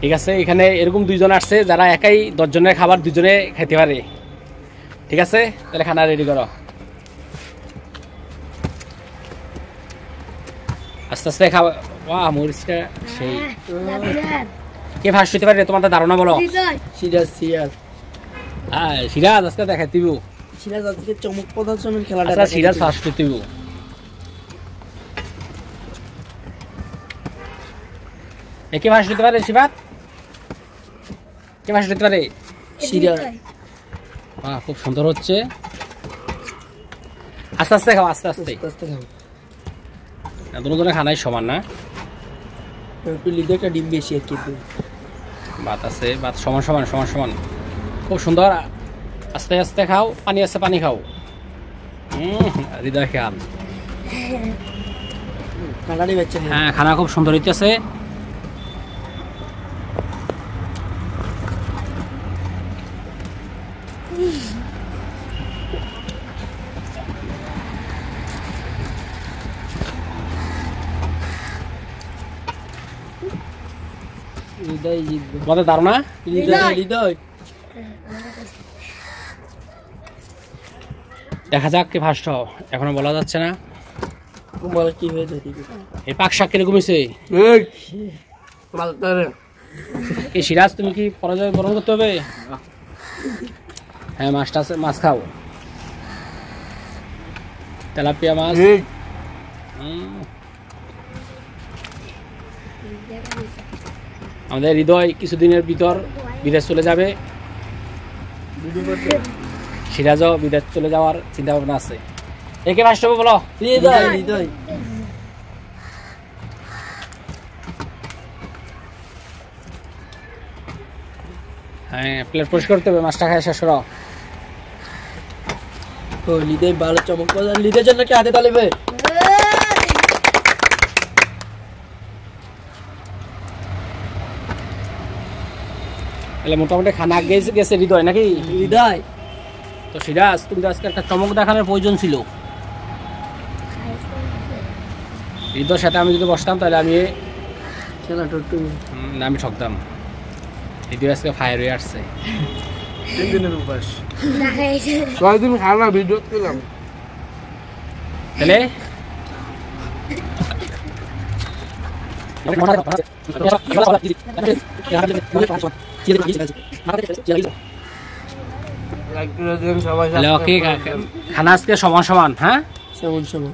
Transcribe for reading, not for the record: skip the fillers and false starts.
ঠিক আছে, এখানে এরকম 2 জন আসছে যারা একাই 10 জনের খাবার 2 জনে খেতে পারে। ঠিক আছে, তাহলে খানা রেডি করো। আস্তে আস্তে খাওয়া। বাহ, মরিচটা সেই। কে ফার্স্ট হতে পারে তোমার ধারণা বলো? সিরাজ। সিরাজ আজকে দেখাই দিব। সিরাজ আজকে চমক প্রদর্শনের খেলাটা। আচ্ছা, সিরাজ ফার্স্ট হতে দিব। কে ফার্স্ট হতে পারে? শিবাত কে ফার্স্ট হতে পারে? সিরাজ। বাহ, খুব সুন্দর হচ্ছে। আস্তে আস্তে খাও, আস্তে আস্তে খাও। দুজনে খানাই সমান না? একটু লিডে একটা ডিম বেশি আর কি। ভাত আছে, ভাত সমান সমান সমান সমান, খুব সুন্দর। আস্তে আস্তে খাও, পানি আছে পানি খাও। হৃদয় খেয়াল। হ্যাঁ, খানা খুব সুন্দর হইতেছে। তোমাদের ধারণা? দেখা যাক কে ফার্স্ট হও, এখনো বলা যাচ্ছে না। কি হয়েছে? এই পাক শাক কিরকম হয়েছে? এই সিরাজ, তুমি কি পরাজয় বরণ করতে হবে? হ্যাঁ, মাছটা আছে, মাছ খাও। তেলাপিয়া মাছ। আমাদের হৃদয় কিছুদিনের ভিতর বিদেশ চলে যাবে। সিরাজও বিদেশ চলে যাওয়ার চিন্তা ভাবনা আছে। একে ফার্স্ট হবে বলো? হৃদয়। হ্যাঁ, প্লেট পরিষ্কার করতে হবে, মাছটা খায় শেষ করো। হৃদয় ভালো চমক। হৃদয়ের জন্য কি হাতে তালিবে? তাহলে মোটামুটি খানা গেছে হৃদয় নাকি? হৃদয়। তো সিরাজ, তুমি আজকে একটা চমক দেখানোর প্রয়োজন ছিল। হৃদয়ের সাথে আমি যদি বসতাম তাহলে আমি আমি ঠকতাম। হৃদয় আজকে ফায়ার হয়ে আসছে। 3 দিনের উপাস, 6 দিন খানা ভিডিও করলাম। তাহলে খানা আজকে সমান সমান। হ্যাঁ, সমান সমান।